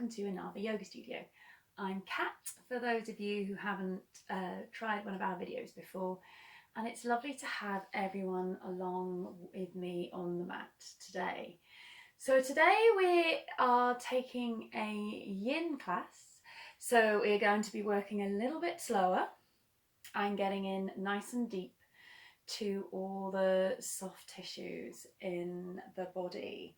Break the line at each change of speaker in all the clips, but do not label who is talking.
welcome to another yoga studio. I'm Kat, for those of you who haven't tried one of our videos before, and it's lovely to have everyone along with me on the mat today. So today we are taking a Yin class, so we're going to be working a little bit slower and getting in nice and deep to all the soft tissues in the body.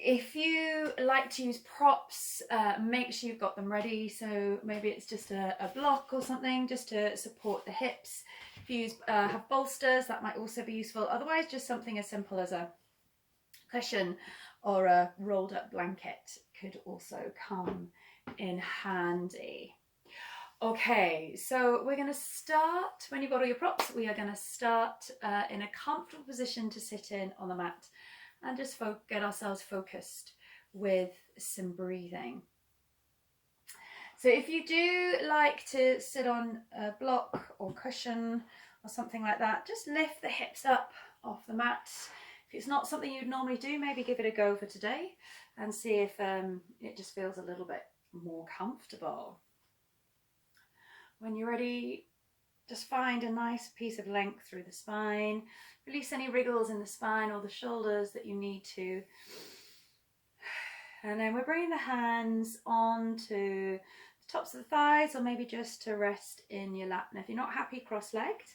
If you like to use props, make sure you've got them ready. So maybe it's just a block or something just to support the hips. If you have bolsters, that might also be useful. Otherwise, just something as simple as a cushion or a rolled up blanket could also come in handy. Okay, so we're going to start, when you've got all your props, we are going to start in a comfortable position to sit in on the mat and just get ourselves focused with some breathing. So if you do like to sit on a block or cushion or something like that, just lift the hips up off the mat. If it's not something you'd normally do, maybe give it a go for today and see if it just feels a little bit more comfortable. When you're ready, just find a nice piece of length through the spine. Release any wriggles in the spine or the shoulders that you need to. And then we're bringing the hands onto the tops of the thighs, or maybe just to rest in your lap. Now, if you're not happy cross-legged,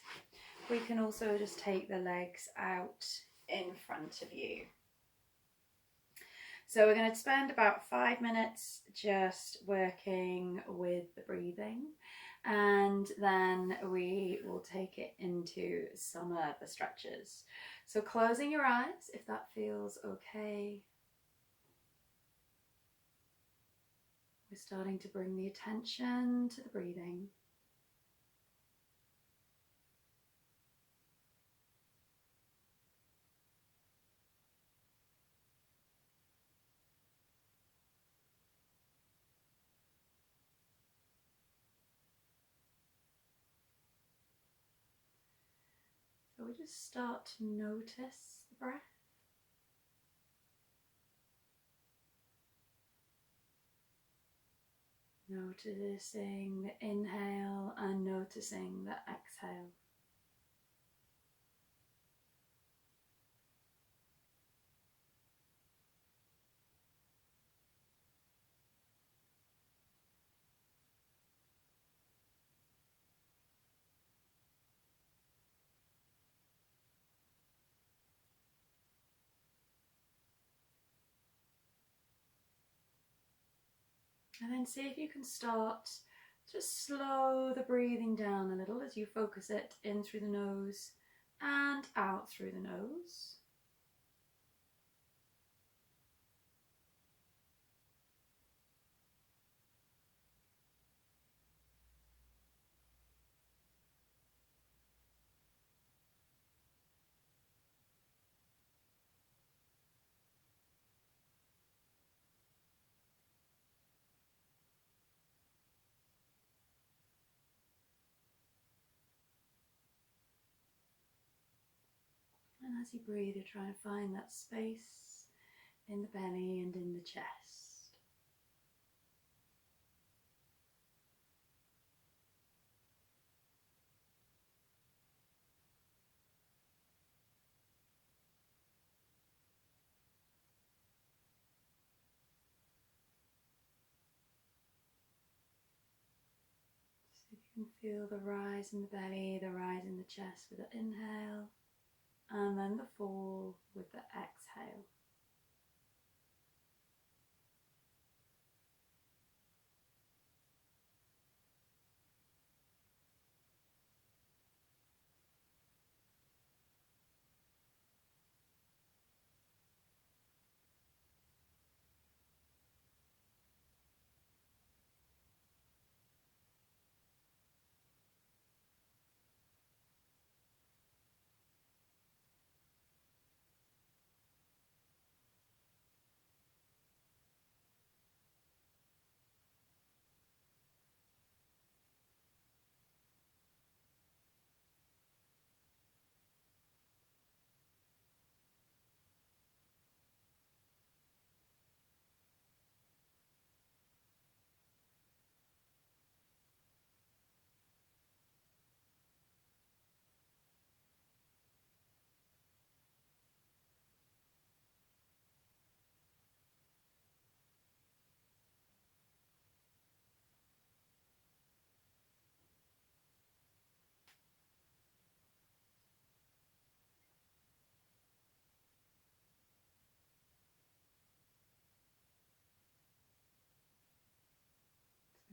we can also just take the legs out in front of you. So we're going to spend about 5 minutes just working with the breathing, and then we will take it into some of the stretches. So closing your eyes if that feels okay. We're starting to bring the attention to the breathing. So we just start to notice the breath. Noticing the inhale and noticing the exhale. And then see if you can start to slow the breathing down a little as you focus it in through the nose and out through the nose. And as you breathe, you're trying to find that space in the belly and in the chest. So if you can feel the rise in the belly, the rise in the chest with the inhale, and then the fall with the exhale.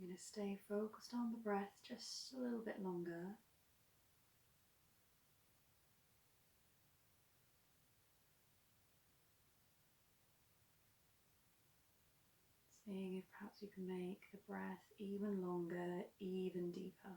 we're going to stay focused on the breath just a little bit longer. Seeing if perhaps you can make the breath even longer, even deeper.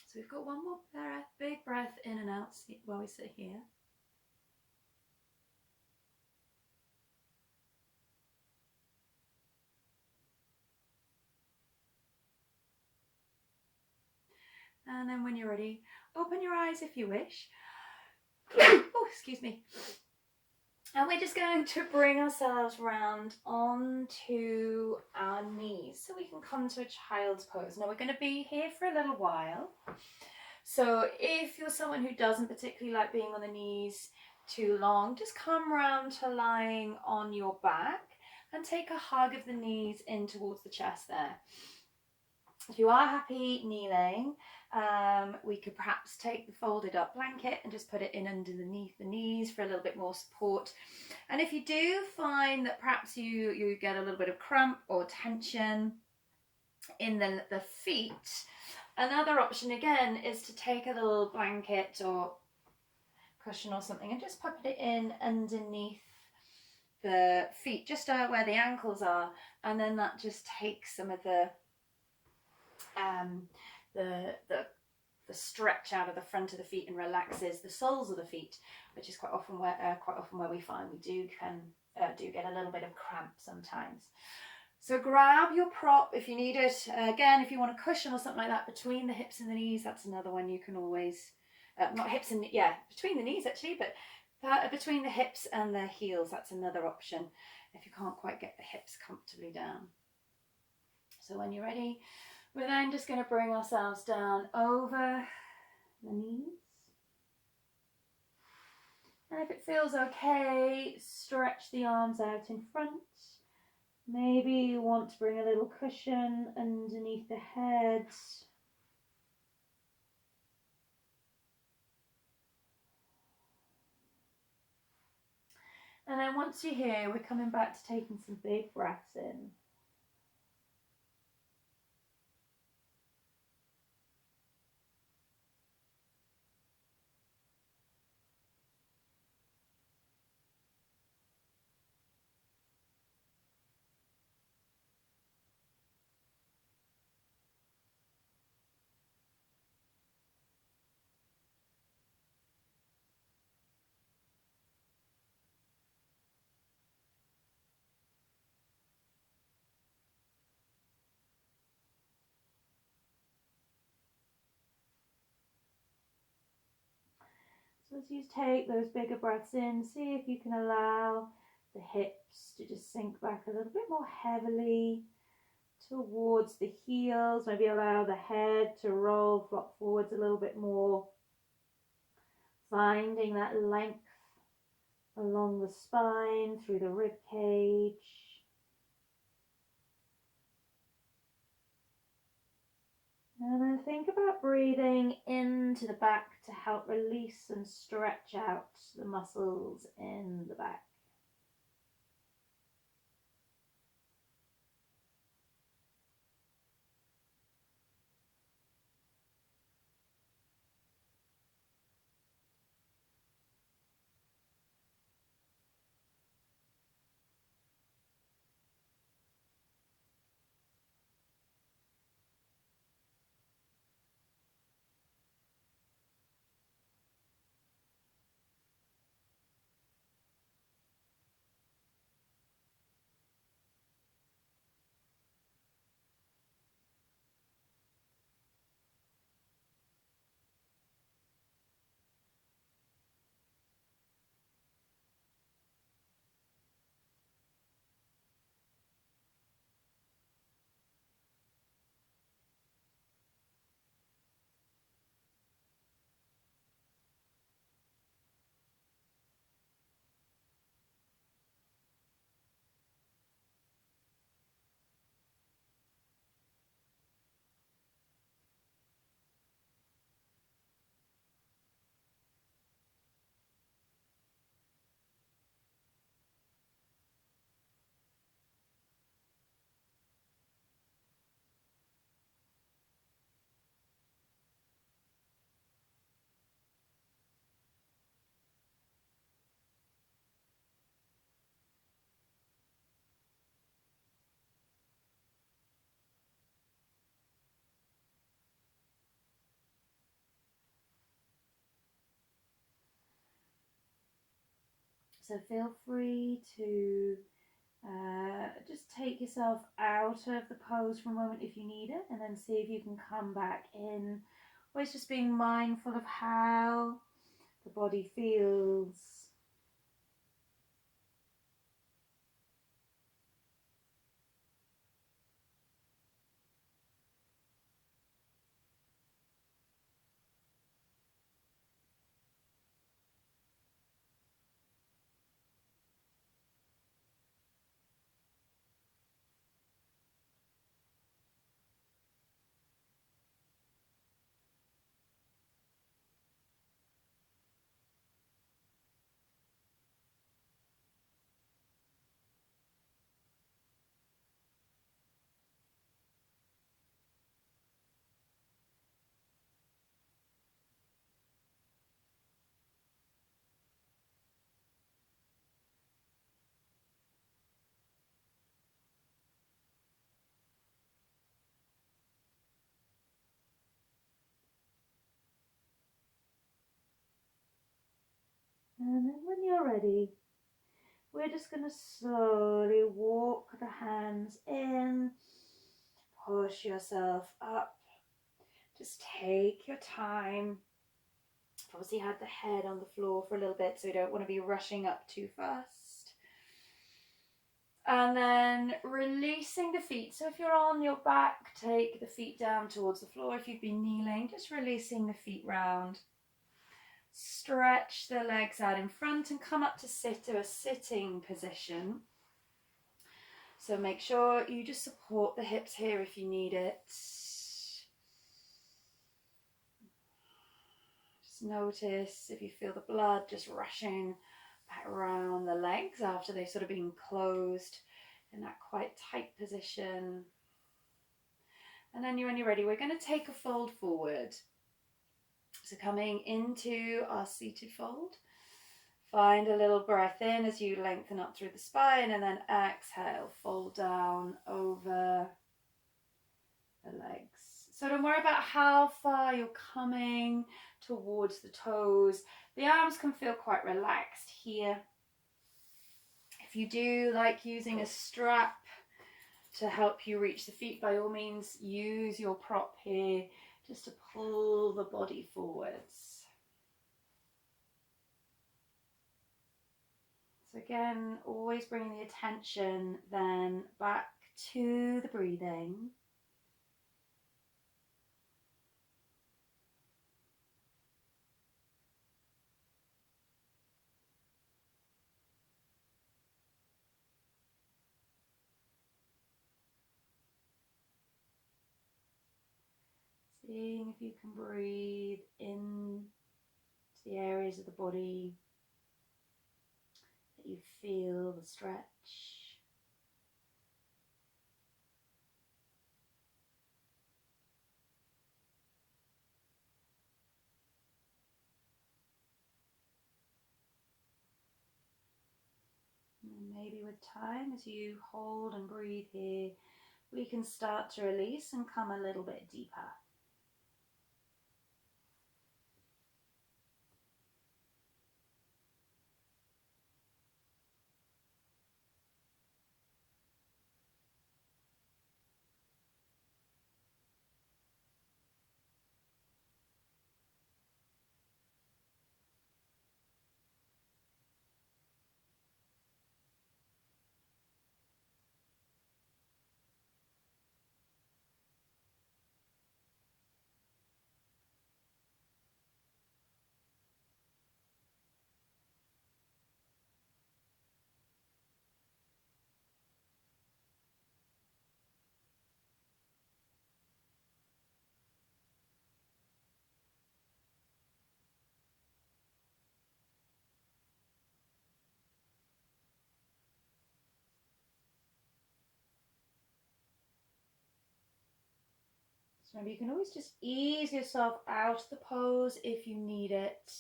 So we've got one more breath, big breath in and out while we sit here. And then when you're ready, open your eyes if you wish. Oh, excuse me. And we're just going to bring ourselves round onto our knees so we can come to a child's pose. Now we're going to be here for a little while. So if you're someone who doesn't particularly like being on the knees too long, just come round to lying on your back and take a hug of the knees in towards the chest there. If you are happy kneeling, we could perhaps take the folded up blanket and just put it in underneath the knees for a little bit more support. And if you do find that perhaps you get a little bit of cramp or tension in the feet, another option again is to take a little blanket or cushion or something and just put it in underneath the feet, just where the ankles are, and then that just takes some of the stretch out of the front of the feet and relaxes the soles of the feet, which is quite often where we find we do get a little bit of cramp sometimes. So grab your prop if you need it. Again, if you want a cushion or something like that between the hips and the knees, that's another one you can always, between the knees actually, but between the hips and the heels, that's another option if you can't quite get the hips comfortably down. So when you're ready, we're then just going to bring ourselves down over the knees. And if it feels okay, stretch the arms out in front. Maybe you want to bring a little cushion underneath the head. And then once you're here, we're coming back to taking some big breaths in. So as you take those bigger breaths in, see if you can allow the hips to just sink back a little bit more heavily towards the heels. Maybe allow the head to roll, flop forwards a little bit more. Finding that length along the spine, through the rib cage. And then think about breathing into the back to help release and stretch out the muscles in the back. So feel free to just take yourself out of the pose for a moment if you need it, and then see if you can come back in. Always just being mindful of how the body feels. And then when you're ready, we're just going to slowly walk the hands in, push yourself up. Just take your time. Obviously had the head on the floor for a little bit, so you don't want to be rushing up too fast. And then releasing the feet. So if you're on your back, take the feet down towards the floor. If you've been kneeling, just releasing the feet round. Stretch the legs out in front and come up to a sitting position. So make sure you just support the hips here if you need it. Just notice if you feel the blood just rushing back around the legs after they've sort of been closed in that quite tight position. And then when you're ready, we're going to take a fold forward. So coming into our seated fold, find a little breath in as you lengthen up through the spine, and then exhale, fold down over the legs. So don't worry about how far you're coming towards the toes. The arms can feel quite relaxed here. If you do like using a strap to help you reach the feet, by all means use your prop here just to pull the body forwards. So again, always bringing the attention then back to the breathing. Seeing if you can breathe in to the areas of the body that you feel the stretch. And maybe with time, as you hold and breathe here, we can start to release and come a little bit deeper. So maybe you can always just ease yourself out of the pose if you need it.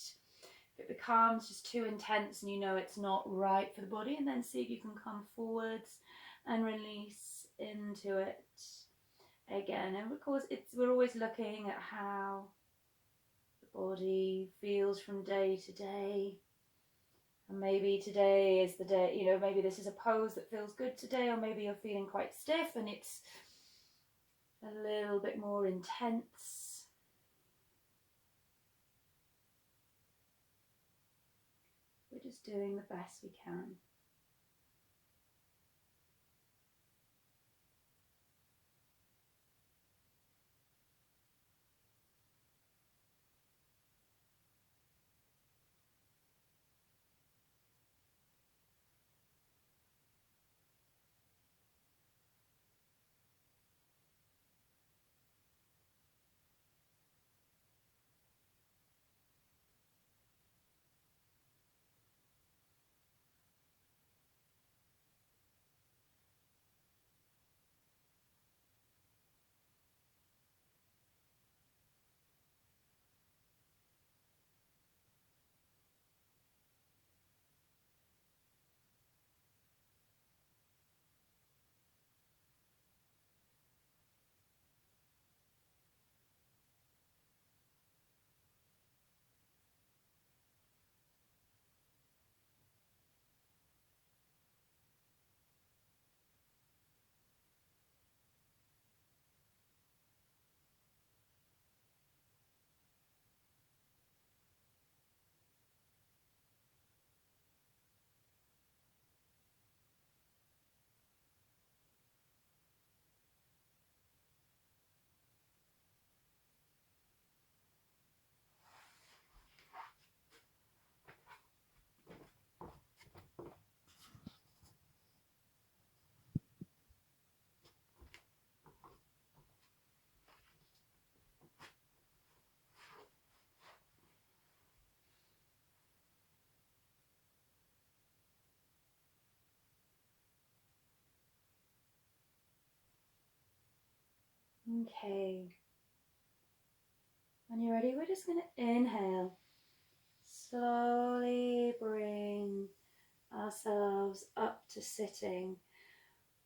If it becomes just too intense and you know it's not right for the body, and then see if you can come forwards and release into it again. And of course, we're always looking at how the body feels from day to day. And maybe today is the day, you know, maybe this is a pose that feels good today, or maybe you're feeling quite stiff and it's a little bit more intense. We're just doing the best we can. Okay. When you're ready, we're just going to inhale. Slowly bring ourselves up to sitting.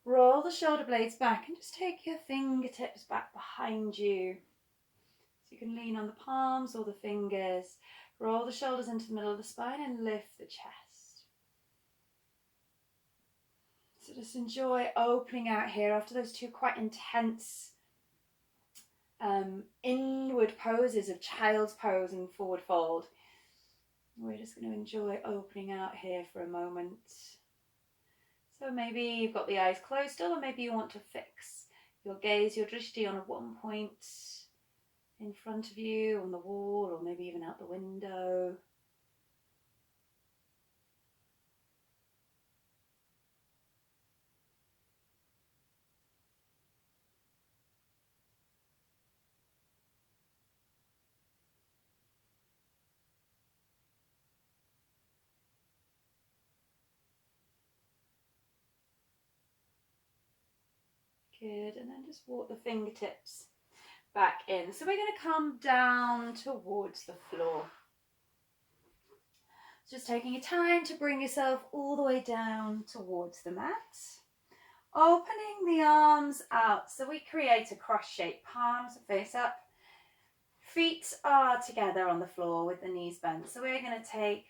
Roll the shoulder blades back and just take your fingertips back behind you. So you can lean on the palms or the fingers. Roll the shoulders into the middle of the spine and lift the chest. So just enjoy opening out here after those two quite intense inward poses of child's pose and forward fold. We're just going to enjoy opening out here for a moment. So maybe you've got the eyes closed still, or maybe you want to fix your gaze, your drishti on one point in front of you, on the wall, or maybe even out the window. Good, and then just walk the fingertips back in. So we're going to come down towards the floor. Just taking your time to bring yourself all the way down towards the mat. Opening the arms out, so we create a cross shape, palms face up. Feet are together on the floor with the knees bent. So we're going to take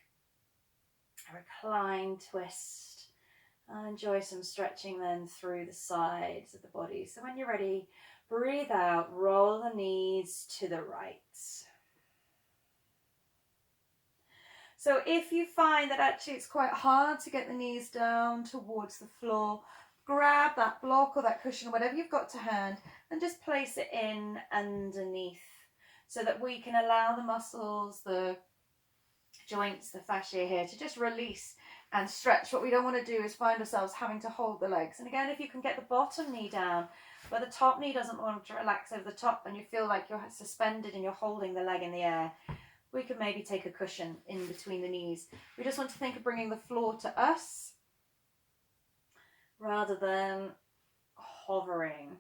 a recline twist and enjoy some stretching then through the sides of the body. So when you're ready, breathe out, roll the knees to the right. So if you find that actually it's quite hard to get the knees down towards the floor, grab that block or that cushion, whatever you've got to hand, and just place it in underneath so that we can allow the muscles, the joints, the fascia here to just release and stretch. What we don't want to do is find ourselves having to hold the legs. And again, if you can get the bottom knee down, but the top knee doesn't want to relax over the top and you feel like you're suspended and you're holding the leg in the air, we could maybe take a cushion in between the knees. We just want to think of bringing the floor to us rather than hovering.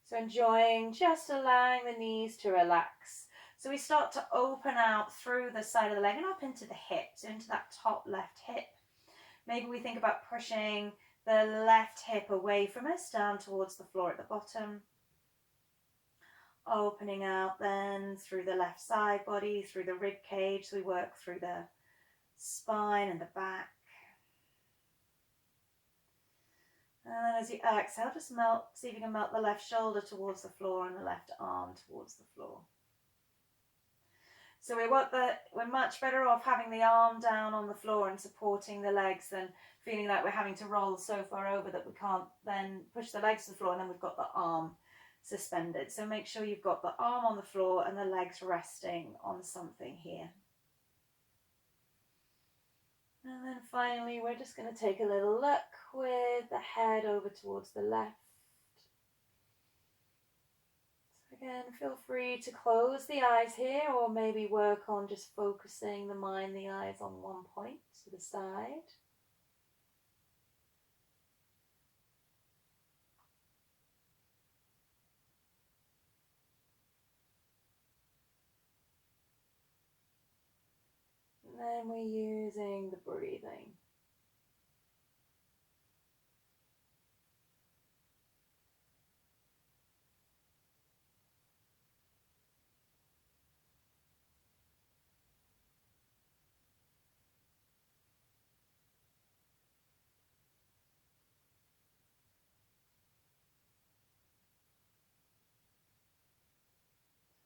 So enjoying, just allowing the knees to relax. So we start to open out through the side of the leg and up into the hips, into that top left hip. Maybe we think about pushing the left hip away from us, down towards the floor at the bottom. Opening out then through the left side body, through the rib cage. So we work through the spine and the back. And then as you exhale, just melt, see if you can melt the left shoulder towards the floor and the left arm towards the floor. So we're much better off having the arm down on the floor and supporting the legs than feeling like we're having to roll so far over that we can't then push the legs to the floor, and then we've got the arm suspended. So make sure you've got the arm on the floor and the legs resting on something here. And then finally, we're just going to take a little look with the head over towards the left. So again, feel free to close the eyes here, or maybe work on just focusing the mind, the eyes on one point to the side. And then we're using the breathing.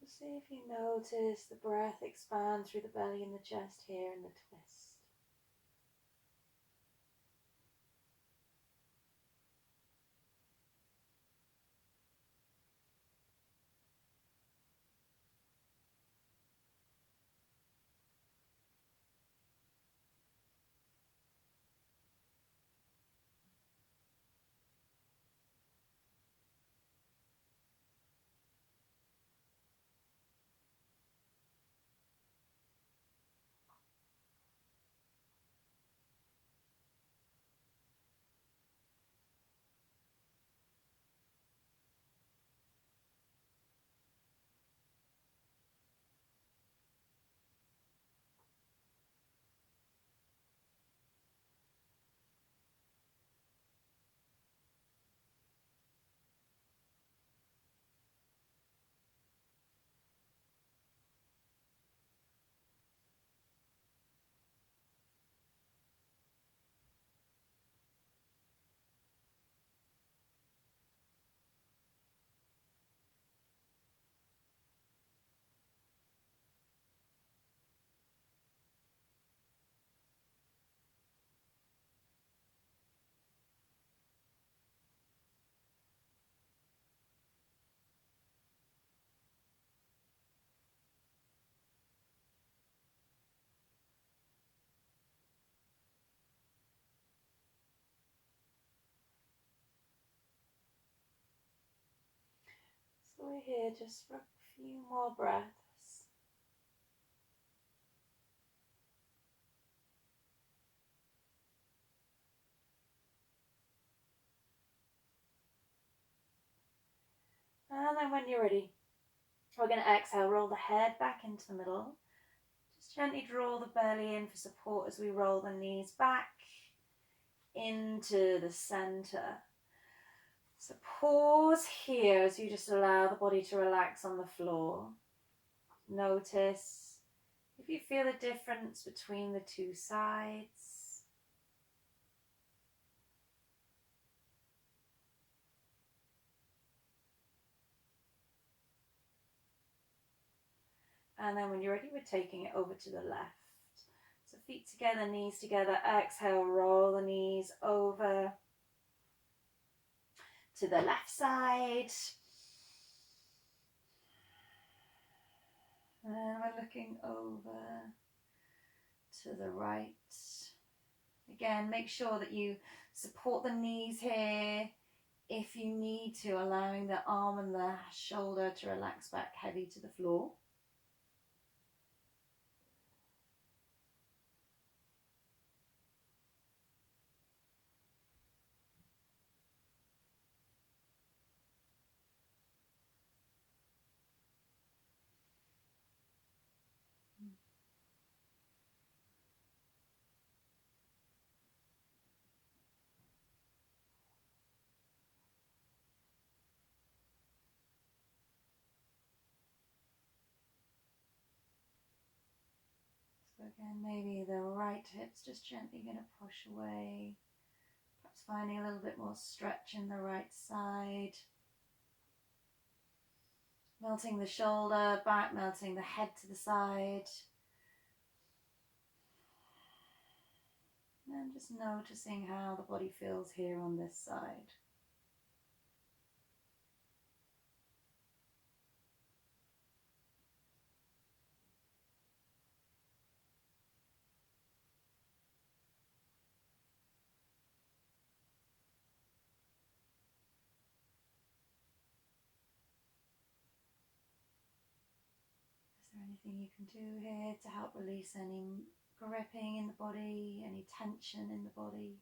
See if you notice the breath expand through the belly and the chest here in the twist. So we're here just for a few more breaths. And then when you're ready, we're going to exhale, roll the head back into the middle. Just gently draw the belly in for support as we roll the knees back into the center. So pause here as you just allow the body to relax on the floor. Notice if you feel a difference between the two sides. And then when you're ready, we're taking it over to the left. So feet together, knees together. Exhale, roll the knees over to the left side. And we're looking over to the right. Again, make sure that you support the knees here if you need to, allowing the arm and the shoulder to relax back heavy to the floor. again, maybe the right hip's just gently going to push away. Perhaps finding a little bit more stretch in the right side. Melting the shoulder back, melting the head to the side. And just noticing how the body feels here on this side. Is there anything you can do here to help release any gripping in the body, any tension in the body?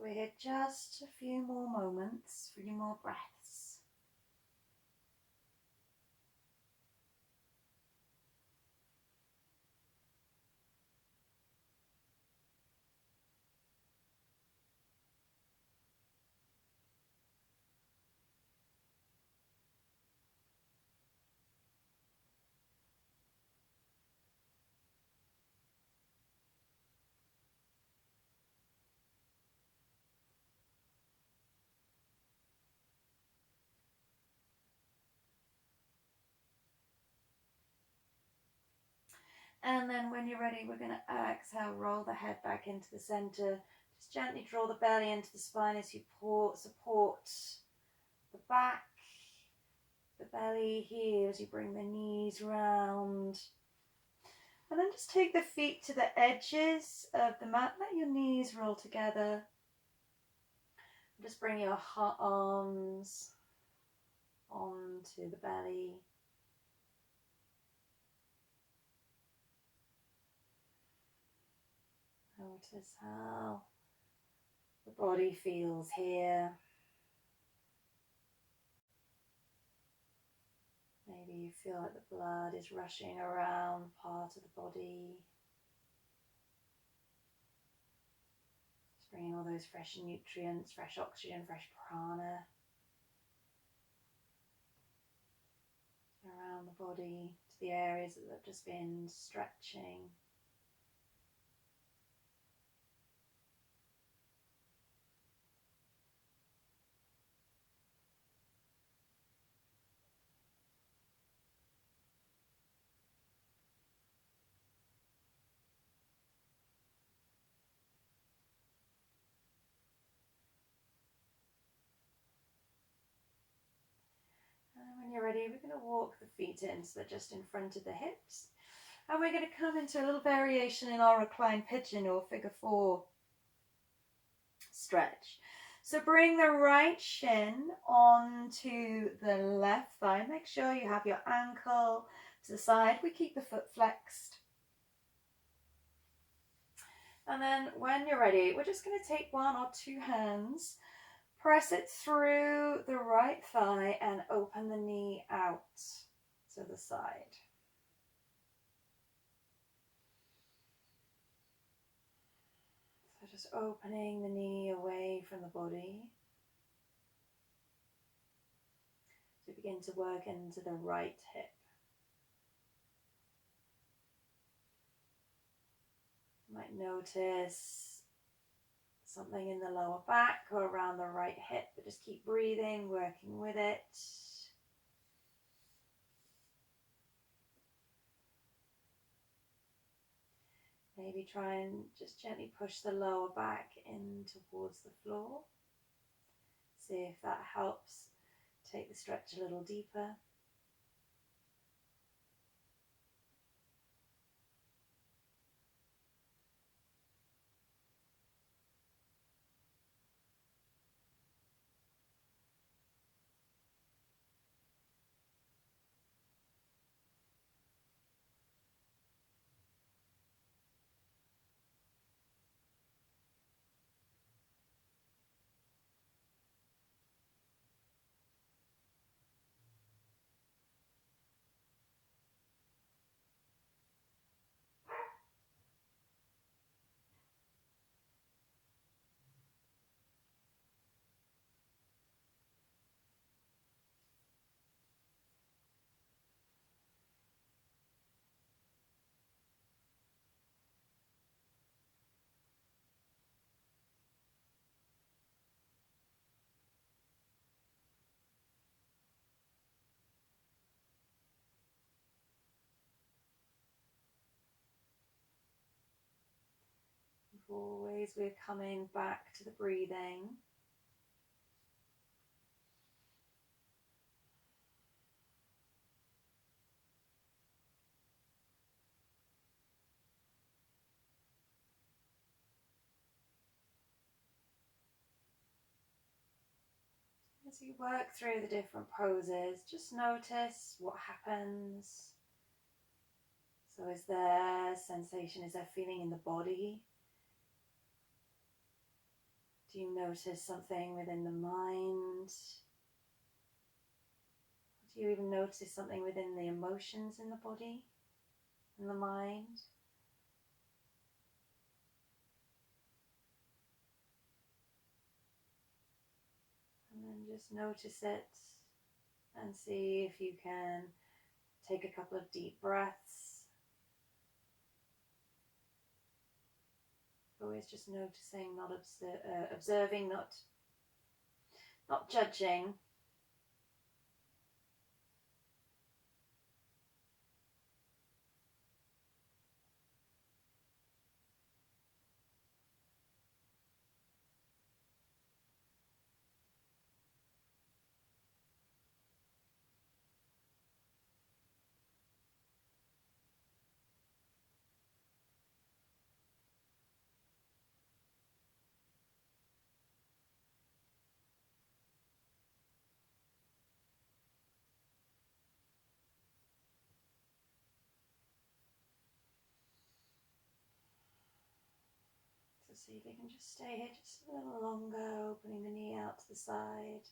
So we're here just a few more moments, a few more breaths. And then when you're ready, we're going to exhale, roll the head back into the center. Just gently draw the belly into the spine as you support the back, the belly here as you bring the knees round. And then just take the feet to the edges of the mat. Let your knees roll together. Just bring your arms onto the belly. Notice how the body feels here. Maybe you feel like the blood is rushing around part of the body. Just bringing all those fresh nutrients, fresh oxygen, fresh prana. around the body to the areas that have just been stretching. And when you're ready, we're going to walk the feet in so they're just in front of the hips. And we're going to come into a little variation in our reclined pigeon or figure four stretch. So bring the right shin onto the left thigh. Make sure you have your ankle to the side. We keep the foot flexed. And then when you're ready, we're just going to take one or two hands, press it through the right thigh and open the knee out to the side. So just opening the knee away from the body. So begin to work into the right hip. You might notice something in the lower back or around the right hip, but just keep breathing, working with it. Maybe try and just gently push the lower back in towards the floor. See if that helps take the stretch a little deeper. Always we're coming back to the breathing. As you work through the different poses, just notice what happens. So is there sensation, is there feeling in the body? Do you notice something within the mind? Do you even notice something within the emotions in the body, in the mind? And then just notice it and see if you can take a couple of deep breaths. Always just noticing, not observing, not judging. So see if you can just stay here just a little longer, opening the knee out to the side.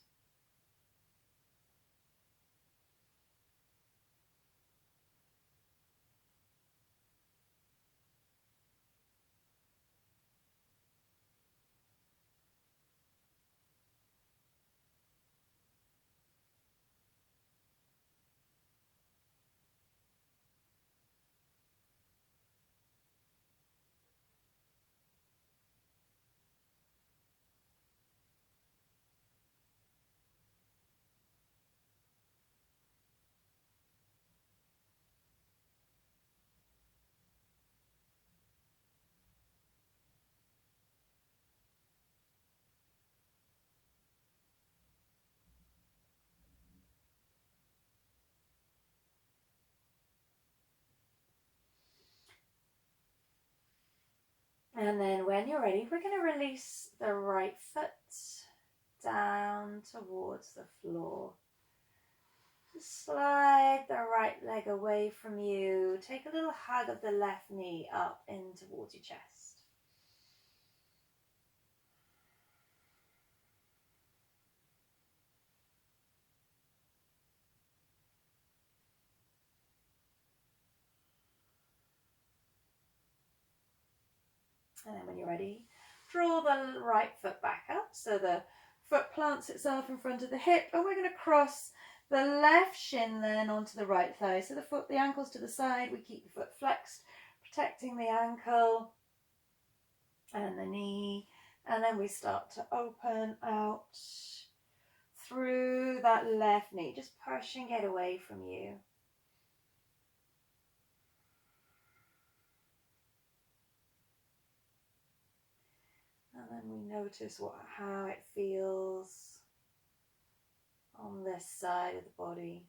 And then when you're ready, we're going to release the right foot down towards the floor. Just slide the right leg away from you. Take a little hug of the left knee up in towards your chest. And then when you're ready, draw the right foot back up so the foot plants itself in front of the hip, and we're going to cross the left shin then onto the right thigh. So the ankle's to the side, we keep the foot flexed, protecting the ankle and the knee, and then we start to open out through that left knee, just pushing it away from you. And then we notice how it feels on this side of the body.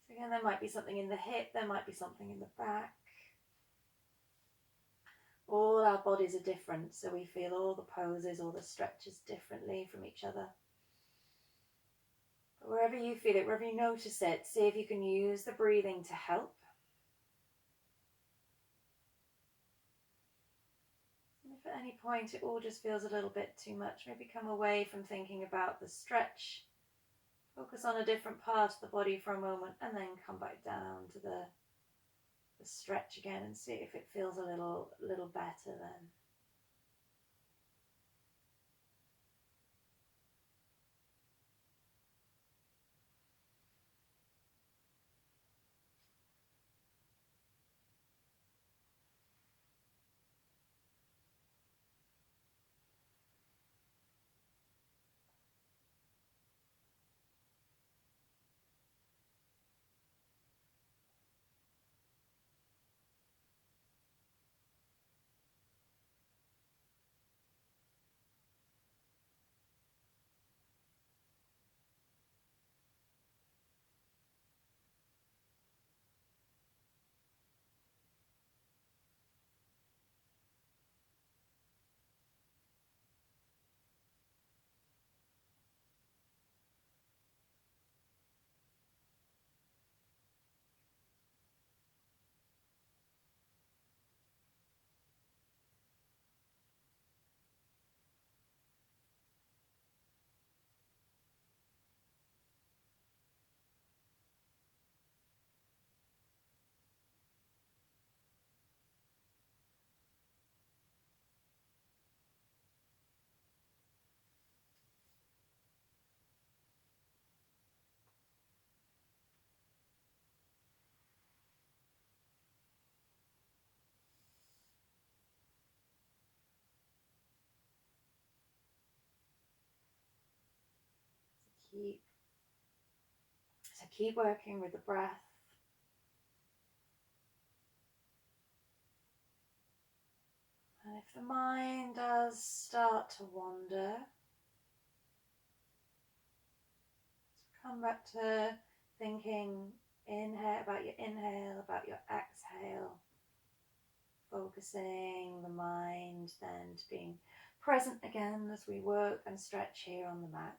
So again, there might be something in the hip, there might be something in the back. All our bodies are different, so we feel all the poses, all the stretches differently from each other. But wherever you feel it, wherever you notice it, see if you can use the breathing to help. And if at any point it all just feels a little bit too much, maybe come away from thinking about the stretch. Focus on a different part of the body for a moment and then come back down to the stretch again and see if it feels a little better then. So keep working with the breath. And if the mind does start to wander, come back to thinking about your inhale, about your exhale, focusing the mind then to being present again as we work and stretch here on the mat.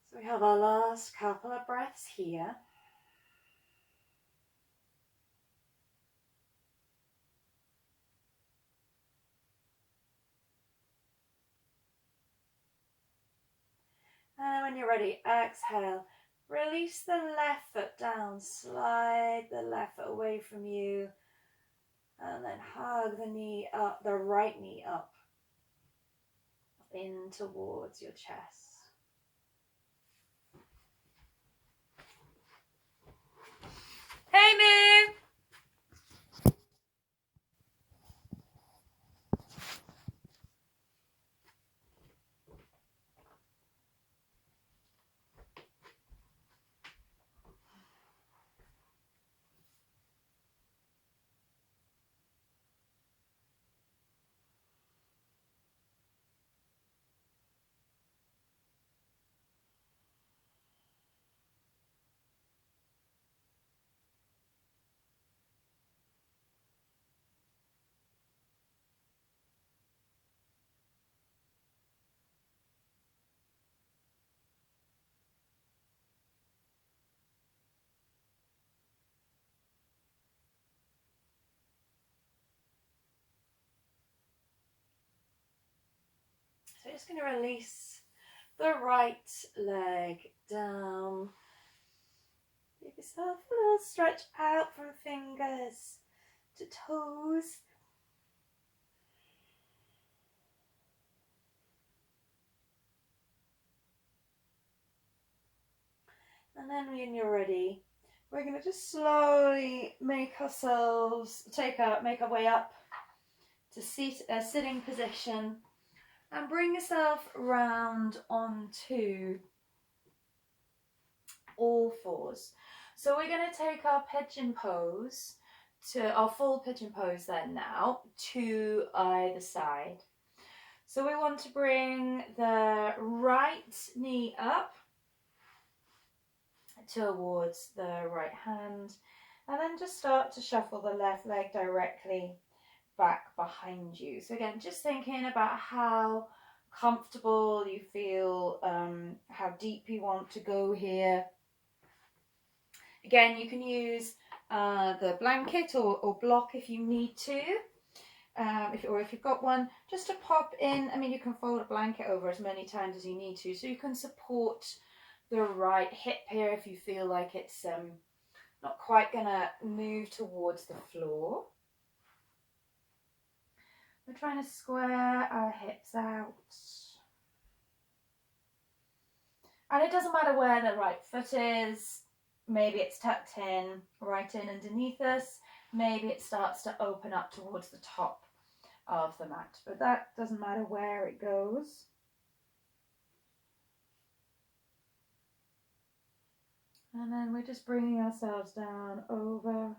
So we have our last couple of breaths here. when you're ready, exhale. Release the left foot down, slide the left foot away from you, and then hug the knee up, the right knee up, in towards your chest. Hey, Moo! So just going to release the right leg down. Give yourself a little stretch out from fingers to toes. And then when you're ready, we're going to just slowly make our way up to sitting position, and bring yourself round onto all fours. So we're going to take our pigeon pose to our full pigeon pose then now to either side. So we want to bring the right knee up towards the right hand, and then just start to shuffle the left leg directly back behind you. So again, just thinking about how comfortable you feel, how deep you want to go here. Again, you can use the blanket or block if you need to, if you've got one, just to pop in. I mean, you can fold a blanket over as many times as you need to, so you can support the right hip here if you feel like it's not quite gonna move towards the floor. We're trying to square our hips out. And it doesn't matter where the right foot is. Maybe it's tucked in, right in underneath us. Maybe it starts to open up towards the top of the mat. But that doesn't matter where it goes. And then we're just bringing ourselves down over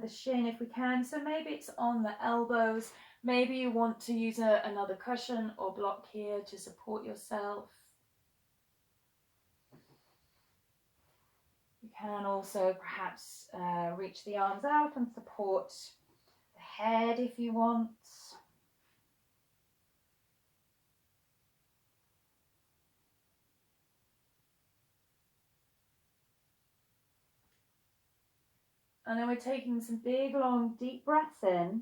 the shin if we can. So maybe it's on the elbows. Maybe you want to use another cushion or block here to support yourself. You can also perhaps reach the arms out and support the head if you want. And then we're taking some big, long, deep breaths in.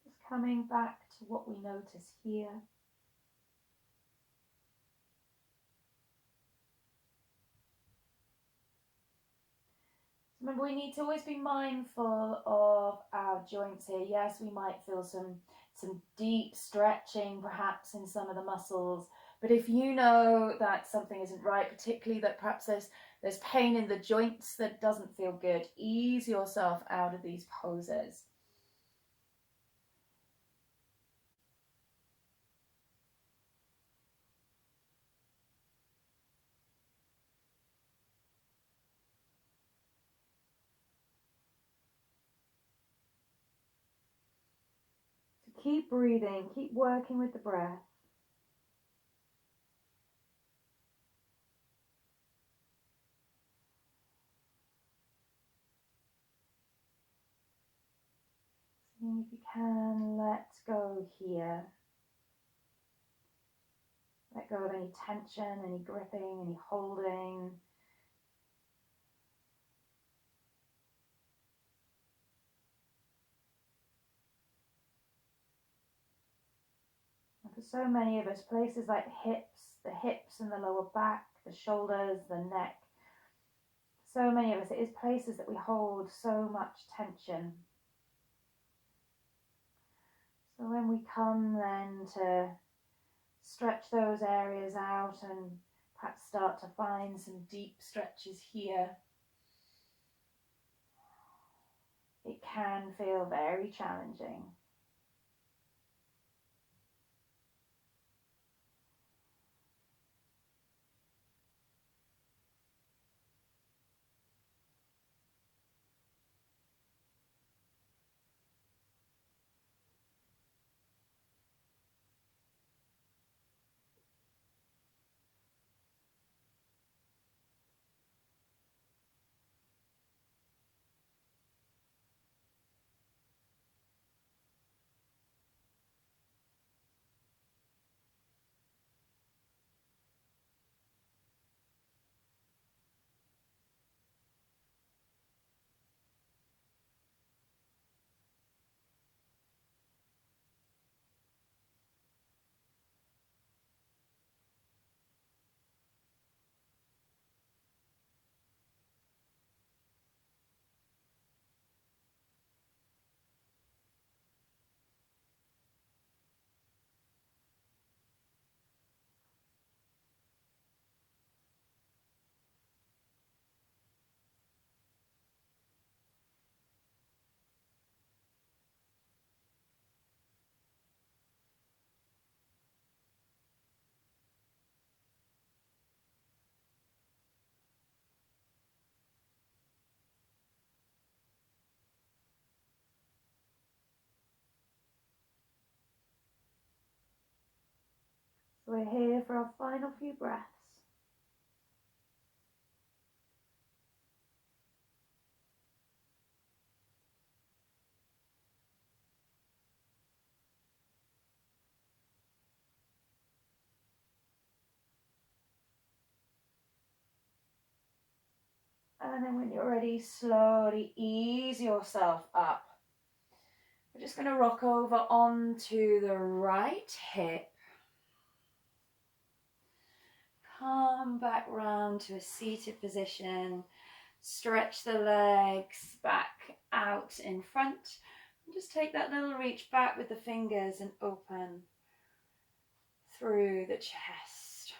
Just coming back to what we notice here. Remember, we need to always be mindful of our joints here. Yes, we might feel some deep stretching perhaps in some of the muscles, but if you know that something isn't right, particularly that perhaps there's pain in the joints that doesn't feel good, ease yourself out of these poses. So keep breathing, keep working with the breath. See if you can let go here. Let Let go of any tension, any gripping, any holding. And for so many of us, places like the hips and the lower back, the shoulders, the neck, so many of us, it is places that we hold so much tension. So when we come then to stretch those areas out and perhaps start to find some deep stretches here, it can feel very challenging. So we're here for our final few breaths. And then when you're ready, slowly ease yourself up. We're just going to rock over onto the right hip. Come back round to a seated position. Stretch the legs back out in front. And just take that little reach back with the fingers and open through the chest.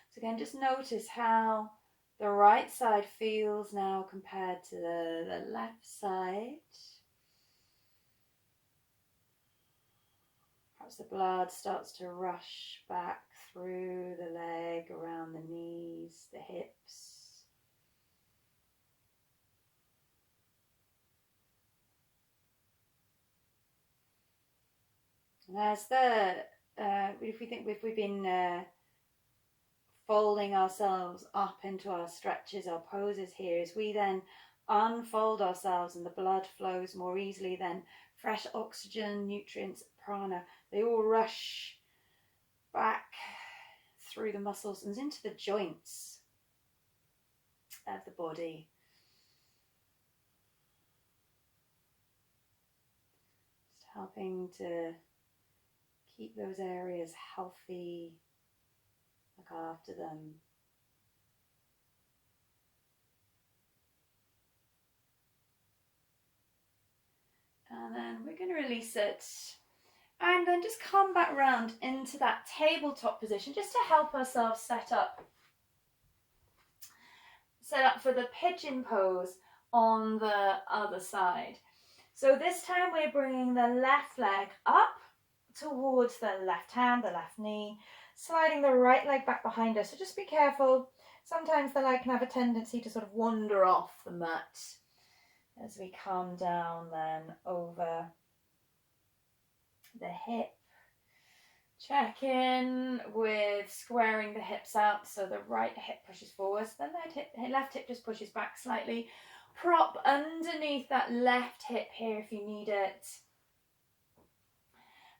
So again, just notice how the right side feels now compared to the left side. Perhaps the blood starts to rush back through the leg, around the knees, the hips. And as if we've been folding ourselves up into our stretches, our poses here, as we then unfold ourselves and the blood flows more easily, then fresh oxygen, nutrients, prana, they all rush back through the muscles and into the joints of the body. Just helping to keep those areas healthy, look after them. And then we're going to release it. And then just come back round into that tabletop position just to help ourselves set up for the pigeon pose on the other side. So this time we're bringing the left leg up towards the left hand, the left knee, sliding the right leg back behind us. So just be careful. Sometimes the leg can have a tendency to sort of wander off the mat as we come down then over the hip. Check in with squaring the hips out so the right hip pushes forwards, the left hip just pushes back slightly. Prop underneath that left hip here if you need it.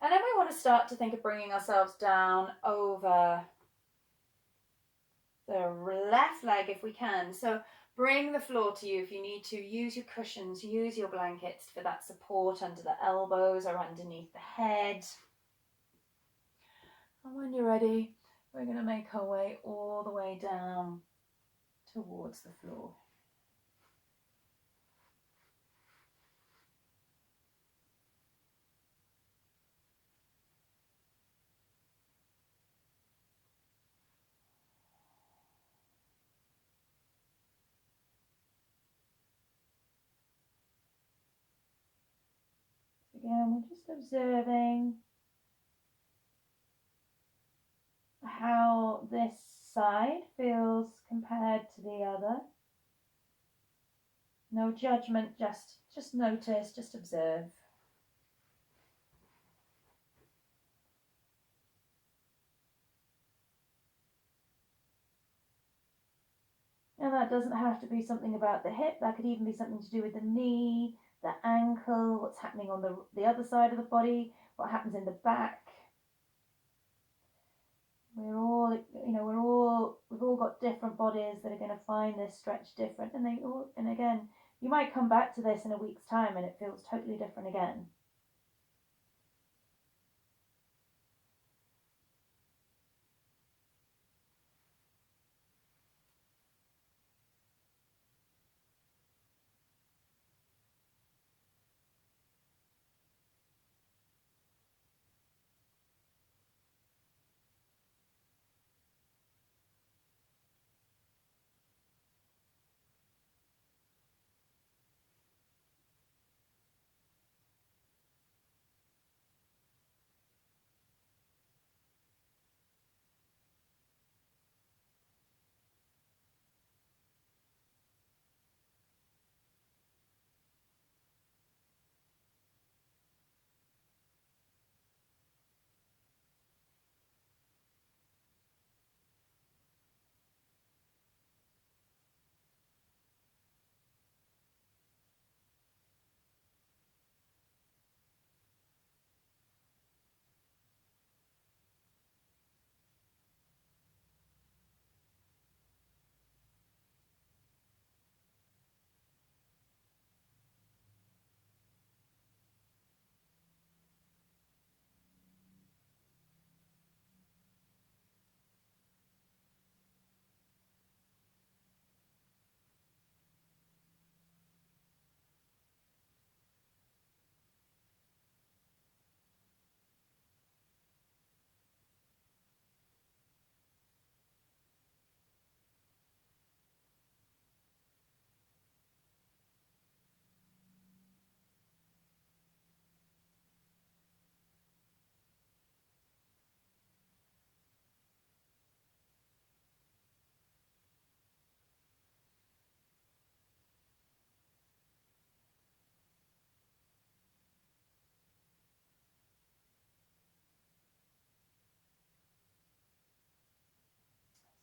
And then we want to start to think of bringing ourselves down over the left leg if we can. So bring the floor to you if you need to. Use your cushions, use your blankets for that support under the elbows or underneath the head. And when you're ready, we're going to make our way all the way down towards the floor. Again, we're just observing how this side feels compared to the other. No judgment, just notice, just observe. And that doesn't have to be something about the hip, that could even be something to do with the knee, the ankle, what's happening on the other side of the body, what happens in the back. We've all got different bodies that are going to find this stretch different, and again, you might come back to this in a week's time and it feels totally different again.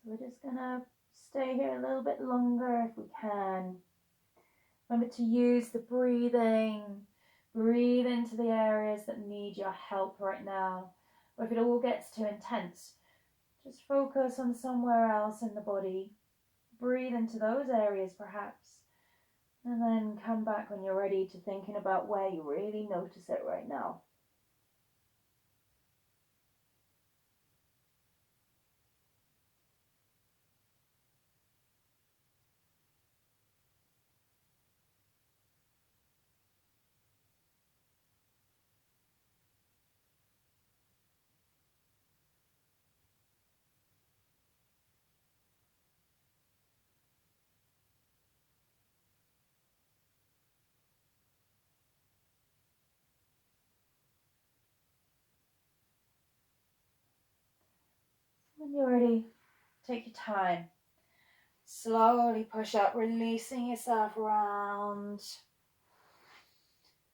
So we're just going to stay here a little bit longer if we can. Remember to use the breathing. Breathe into the areas that need your help right now. Or if it all gets too intense, just focus on somewhere else in the body. Breathe into those areas perhaps. And then come back when you're ready to thinking about where you really notice it right now. When you're ready, take your time. Slowly push up, releasing yourself around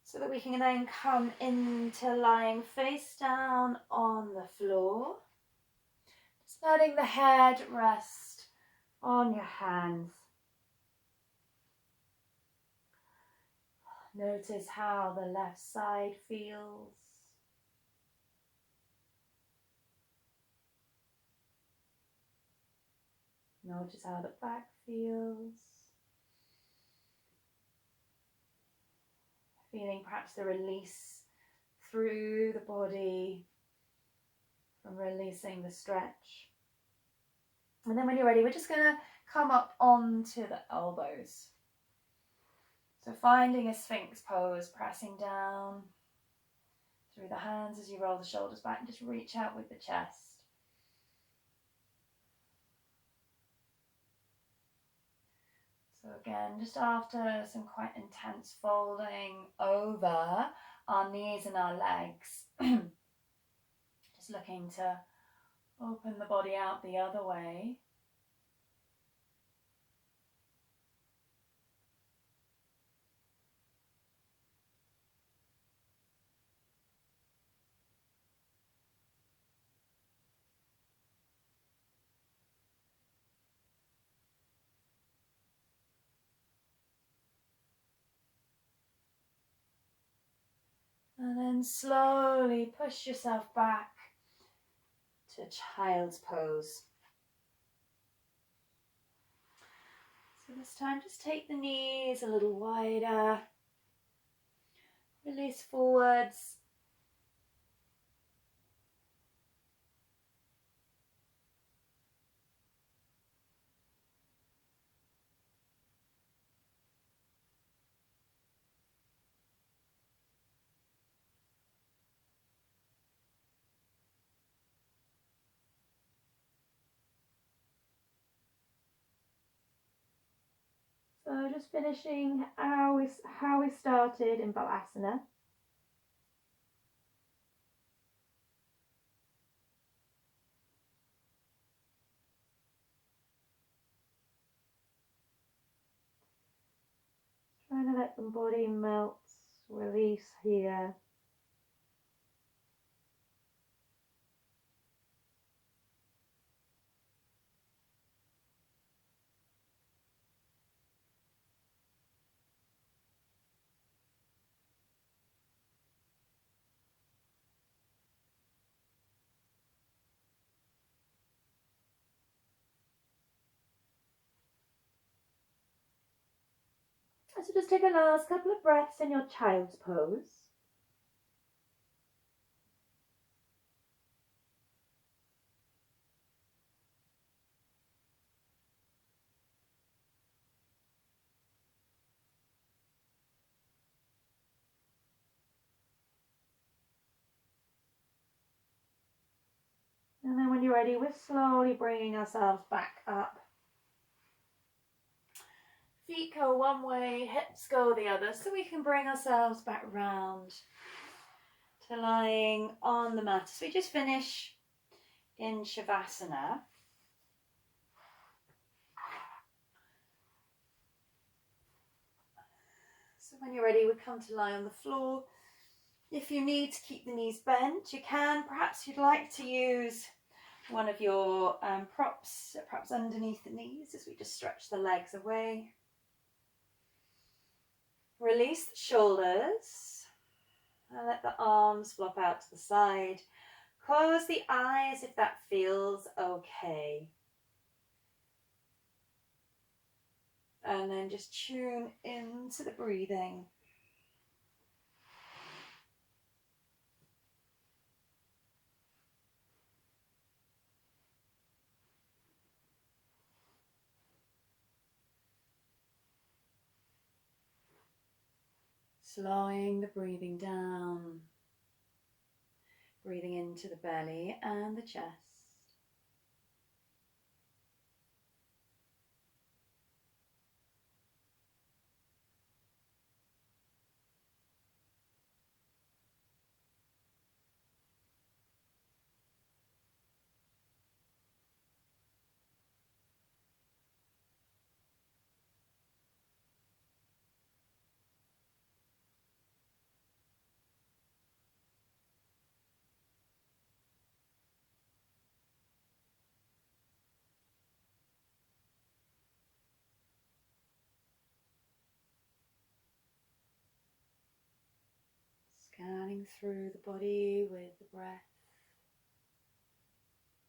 so that we can then come into lying face down on the floor. Just letting the head rest on your hands. Notice how the left side feels. Notice how the back feels. Feeling perhaps the release through the body from releasing the stretch. And then when you're ready, we're just going to come up onto the elbows. So finding a Sphinx pose, pressing down through the hands as you roll the shoulders back and just reach out with the chest. So again, just after some quite intense folding over our knees and our legs, just looking to open the body out the other way. And then slowly push yourself back to child's pose. So this time just take the knees a little wider, release forwards. So just finishing how we started in Balasana. Trying to let the body melt, release here. So just take a last couple of breaths in your child's pose. And then when you're ready, we're slowly bringing ourselves back up. Feet go one way, hips go the other, so we can bring ourselves back round to lying on the mat. So we just finish in Shavasana. So when you're ready, we come to lie on the floor. If you need to keep the knees bent, you can. Perhaps you'd like to use one of your props, perhaps underneath the knees, as we just stretch the legs away. Release the shoulders and let the arms flop out to the side. Close the eyes if that feels okay. And then just tune into the breathing. Slowing the breathing down. Breathing into the belly and the chest. Scanning through the body with the breath.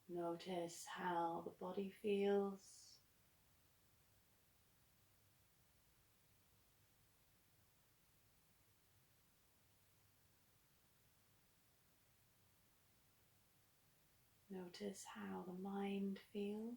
Notice how the body feels. Notice how the mind feels.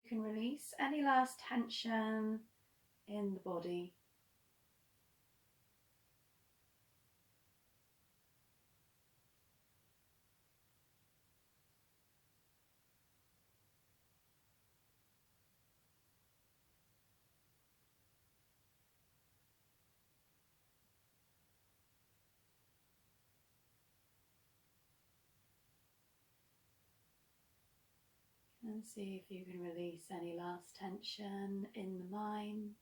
You can release any last tension in the body. And see if you can release any last tension in the mind.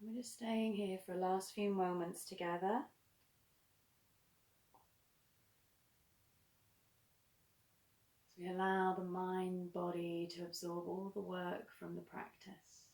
And we're just staying here for the last few moments together. So we allow the mind, body to absorb all the work from the practice.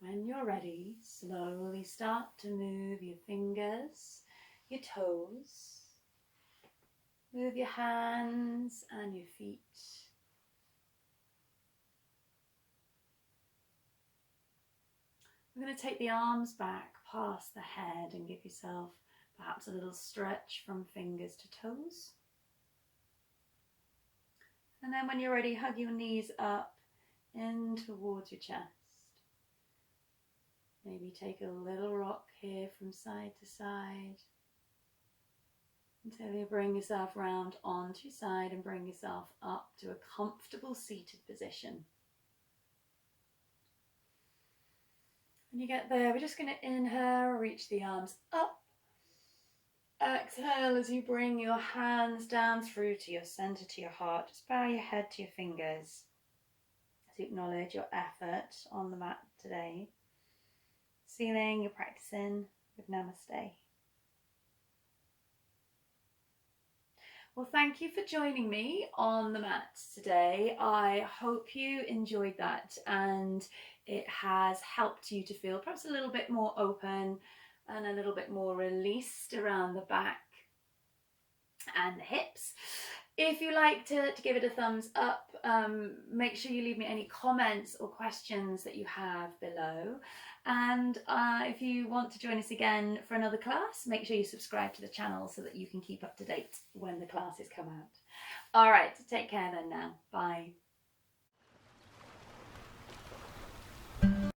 When you're ready, slowly start to move your fingers, your toes, move your hands and your feet. We're going to take the arms back past the head and give yourself perhaps a little stretch from fingers to toes. And then when you're ready, hug your knees up in towards your chest. Maybe take a little rock here from side to side until you bring yourself round onto your side and bring yourself up to a comfortable seated position. When you get there, we're just going to inhale, reach the arms up. Exhale as you bring your hands down through to your center, to your heart. Just bow your head to your fingers as you acknowledge your effort on the mat today. Sealing your practicing with Namaste. Well, thank you for joining me on the mat today. I hope you enjoyed that and it has helped you to feel perhaps a little bit more open and a little bit more released around the back and the hips. If you like to give it a thumbs up, make sure you leave me any comments or questions that you have below. And if you want to join us again for another class, make sure you subscribe to the channel so that you can keep up to date when the classes come out. All right, take care then now. Bye.